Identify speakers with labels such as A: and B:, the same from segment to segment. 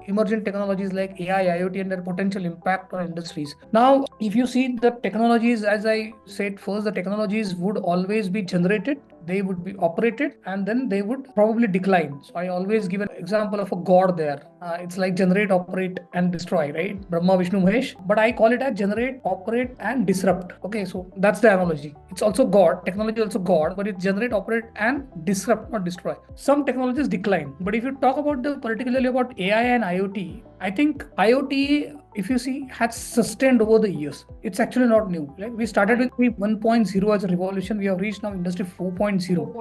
A: emerging technologies like AI, IoT, and their potential impact on industries. Now, if you see the technologies, as I said first, the technologies would always be generated, they would be operated, and then they would probably decline. So I always give an example of a god there. It's like generate, operate, and destroy, right? Brahma, Vishnu, Mahesh. But I call it as generate, operate, and disrupt. Okay, so that's the analogy. It's also God. Technology also God, but it's generate, operate, and disrupt, not destroy. Some technologies decline, but if you talk about the particularly about AI and IoT, I think IoT, if you see, has sustained over the years. It's actually not new. Like we started with 1.0 as a revolution. We have reached now industry 4.0.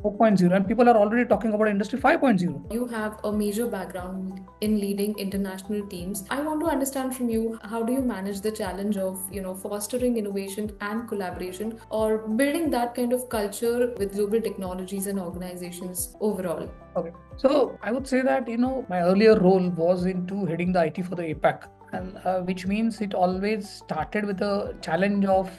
A: 4.0, and people are already talking about industry 5.0.
B: You have a major background in leading international teams. I want to understand from you, how do you manage the challenge of, fostering innovation and collaboration, or building that kind of culture with global technologies and organizations overall?
A: Okay. So I would say that, my earlier role was into heading the IT for the APAC. And which means it always started with a challenge of,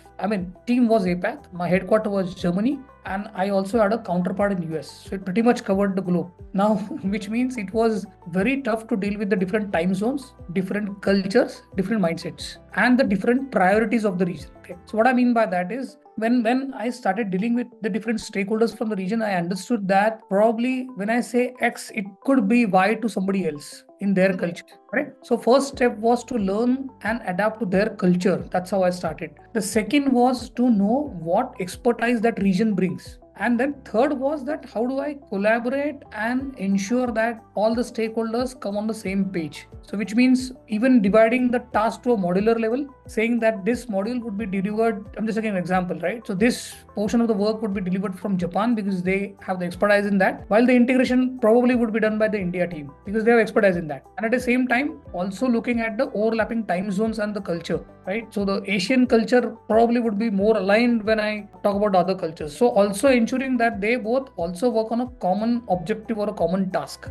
A: team was APAC, my headquarter was Germany, and I also had a counterpart in US. So it pretty much covered the globe. Now, which means it was very tough to deal with the different time zones, different cultures, different mindsets, and the different priorities of the region. Okay. So what I mean by that is, when I started dealing with the different stakeholders from the region, I understood that probably when I say X, it could be Y to somebody else in their culture. Right? So first step was to learn and adapt to their culture. That's how I started. The second was to know what expertise that region brings. And then third was that how do I collaborate and ensure that all the stakeholders come on the same page. So which means even dividing the task to a modular level, saying that this module would be delivered. I'm just taking an example, right? So this portion of the work would be delivered from Japan because they have the expertise in that, while the integration probably would be done by the India team because they have expertise in that. And at the same time, also looking at the overlapping time zones and the culture, right? So the Asian culture probably would be more aligned when I talk about other cultures. So also ensuring that they both also work on a common objective or a common task.